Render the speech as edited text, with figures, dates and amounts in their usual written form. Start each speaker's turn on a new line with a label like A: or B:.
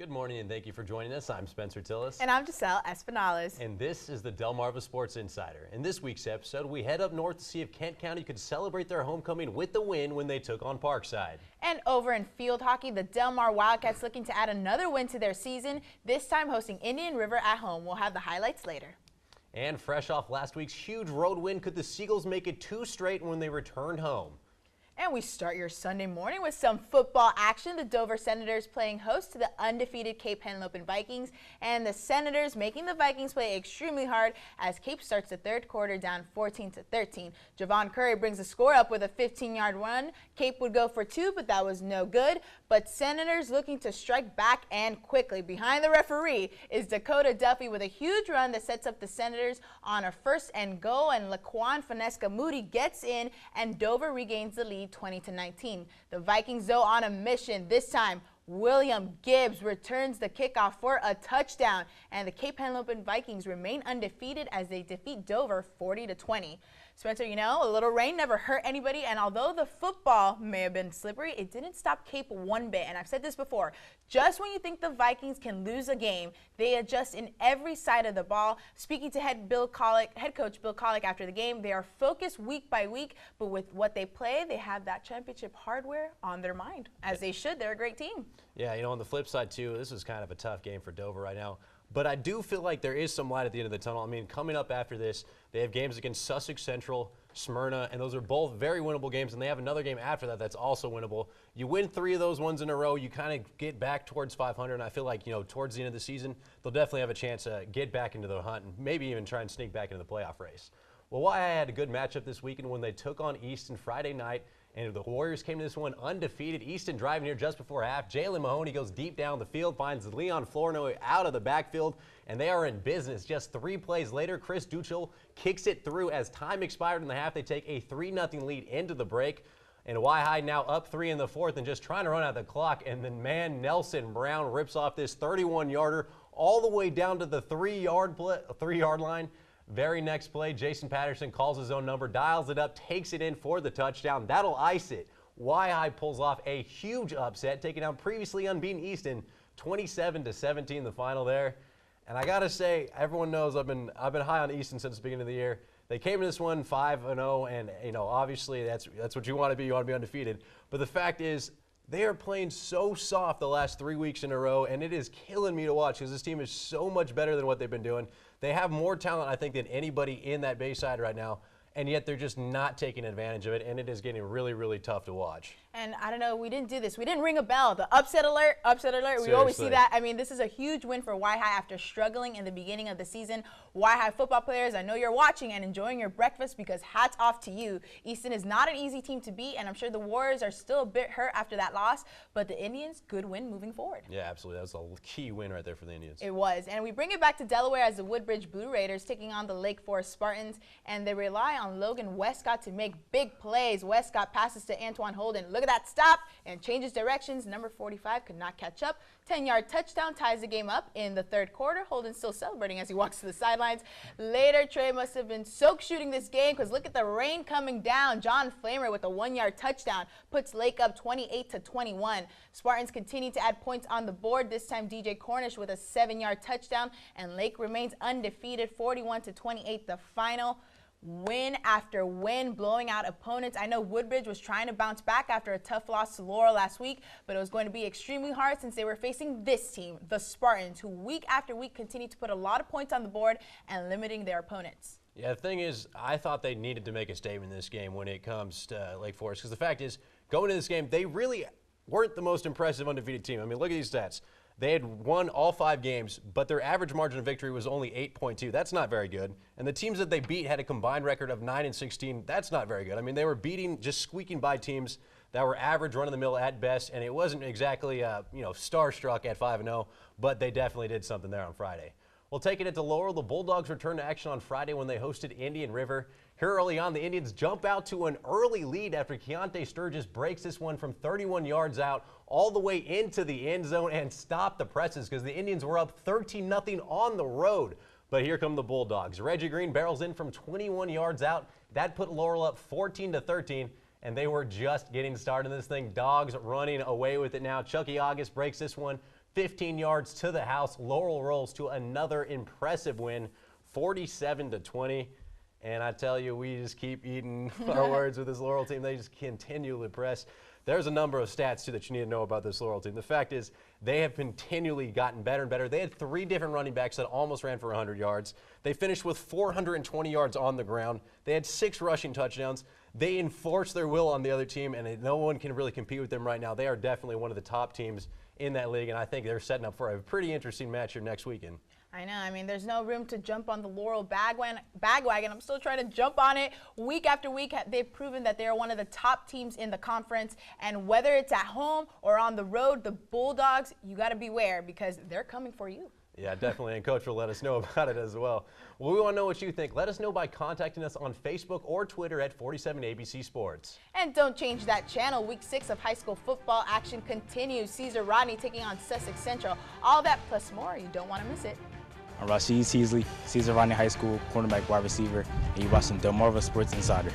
A: Good morning and thank you for joining us. I'm Spencer Tillis.
B: And I'm Giselle Espinales.
A: And this is the Delmarva Sports Insider. In this week's episode, we head up north to see if Kent County could celebrate their homecoming with the win when they took on Parkside.
B: And over in field hockey, the Delmar Wildcats looking to add another win to their season, this time hosting Indian River at home. We'll have the highlights later.
A: And fresh off last week's huge road win, could the Seagulls make it 2 straight when they returned home?
B: And we start your Sunday morning with some football action. The Dover Senators playing host to the undefeated Cape Henlopen Vikings, and the Senators making the Vikings play extremely hard as Cape starts the third quarter down 14-13. Javon Curry brings the score up with a 15-yard run. Cape would go for 2, but that was no good. But Senators looking to strike back and quickly. Behind the referee is Dakota Duffy with a huge run that sets up the Senators on a 1st and goal, and Laquan Finesca Moody gets in, and Dover regains the lead 20-19. The Vikings, though, on a mission. This time, William Gibbs returns the kickoff for a touchdown, and the Cape Henlopen Vikings remain undefeated as they defeat Dover 40-20. Spencer, you know, a little rain never hurt anybody, and although the football may have been slippery, it didn't stop Cape one bit. And I've said this before, just when you think the Vikings can lose a game, they adjust in every side of the ball. Speaking to head coach Bill Colick after the game, they are focused week by week, but with what they play, they have that championship hardware on their mind, as they should. They're a great team.
A: Yeah, you know, on the flip side, too, this is kind of a tough game for Dover right now. But I do feel like there is some light at the end of the tunnel. I mean, coming up after this, they have games against Sussex Central, Smyrna, and those are both very winnable games, and they have another game after that that's also winnable. You win 3 of those ones in a row, you kind of get back towards 500, and I feel like, you know, towards the end of the season, they'll definitely have a chance to get back into the hunt and maybe even try and sneak back into the playoff race. Well, I had a good matchup this weekend when they took on Easton Friday night, and the Warriors came to this one undefeated. Easton driving here just before half. Jalen Mahoney goes deep down the field, finds Leon Florno out of the backfield, and they are in business. Just 3 plays later, Chris Duchel kicks it through. As time expired in the half, they take a 3-0 lead into the break. And Y-High now up 3 in the 4th and just trying to run out the clock. And then, man, Nelson Brown rips off this 31-yarder all the way down to the 3-yard line. Very next play, Jason Patterson calls his own number, dials it up, takes it in for the touchdown. That'll ice it. Y-High pulls off a huge upset, taking down previously unbeaten Easton, 27-17 the final there. And I gotta say, everyone knows I've been high on Easton since the beginning of the year. They came to this one 5-0, and you know, obviously that's what you want to be. You want to be undefeated. But the fact is, they are playing so soft the last 3 weeks in a row, and it is killing me to watch because this team is so much better than what they've been doing. They have more talent, I think, than anybody in that Bayside right now, and yet they're just not taking advantage of it, and it is getting really, really tough to watch.
B: And I don't know, we didn't do this. We didn't ring a bell. The upset alert.
A: Seriously.
B: We always see that. I mean, this is a huge win for Y-High after struggling in the beginning of the season. Y-High football players, I know you're watching and enjoying your breakfast because hats off to you. Easton is not an easy team to beat, and I'm sure the Warriors are still a bit hurt after that loss, but the Indians, good win moving forward.
A: Yeah, absolutely. That was a key win right there for the Indians.
B: It was. And we bring it back to Delaware as the Woodbridge Blue Raiders taking on the Lake Forest Spartans, and they rely on Logan Westcott to make big plays. Westcott passes to Antoine Holden. Look at that stop and changes directions. Number 45 could not catch up. 10-yard touchdown ties the game up in the 3rd quarter. Holden still celebrating as he walks to the sidelines. Later, Trey must have been soak shooting this game because look at the rain coming down. John Flamer with a 1-yard touchdown puts Lake up 28-21. Spartans continue to add points on the board. This time, DJ Cornish with a 7-yard touchdown, and Lake remains undefeated, 41-28 the final. Win after win, blowing out opponents. I know Woodbridge was trying to bounce back after a tough loss to Laurel last week, but it was going to be extremely hard since they were facing this team, the Spartans, who week after week continue to put a lot of points on the board and limiting their opponents.
A: Yeah, the thing is, I thought they needed to make a statement in this game when it comes to Lake Forest, because the fact is, going into this game, they really weren't the most impressive undefeated team. I mean, look at these stats. They had won all 5 games, but their average margin of victory was only 8.2. That's not very good. And the teams that they beat had a combined record of 9-16. That's not very good. I mean, they were beating, just squeaking by teams that were average, run-of-the-mill at best, and it wasn't exactly, starstruck at 5-0, but they definitely did something there on Friday. Well, taking it to Laurel, the Bulldogs returned to action on Friday when they hosted Indian River. Here early on, the Indians jump out to an early lead after Keontae Sturgis breaks this one from 31 yards out all the way into the end zone and stopped the presses because the Indians were up 13-0 on the road. But here come the Bulldogs. Reggie Green barrels in from 21 yards out. That put Laurel up 14-13, and they were just getting started in this thing. Dogs running away with it now. Chucky August breaks this one 15 yards to the house. Laurel rolls to another impressive win, 47-20. And I tell you, we just keep eating our words with this Laurel team. They just continue to press. There's a number of stats, too, that you need to know about this Laurel team. The fact is, they have continually gotten better and better. They had 3 different running backs that almost ran for 100 yards. They finished with 420 yards on the ground. They had 6 rushing touchdowns. They enforced their will on the other team, and no one can really compete with them right now. They are definitely one of the top teams in that league, and I think they're setting up for a pretty interesting match here next weekend.
B: I know. I mean, there's no room to jump on the Laurel bagwagon. I'm still trying to jump on it. Week after week, they've proven that they're one of the top teams in the conference. And whether it's at home or on the road, the Bulldogs, you got to beware because they're coming for you.
A: Yeah, definitely, and Coach will let us know about it as well. Well, we want to know what you think. Let us know by contacting us on Facebook or Twitter at 47ABC Sports. And
B: don't change that channel. Week 6 of high school football action continues. Caesar Rodney taking on Sussex Central. All that plus more. You don't want to miss it.
C: I'm Rashid Teasley, Caesar Rodney High School, cornerback wide receiver, and you're watching Delmarva Sports Insider.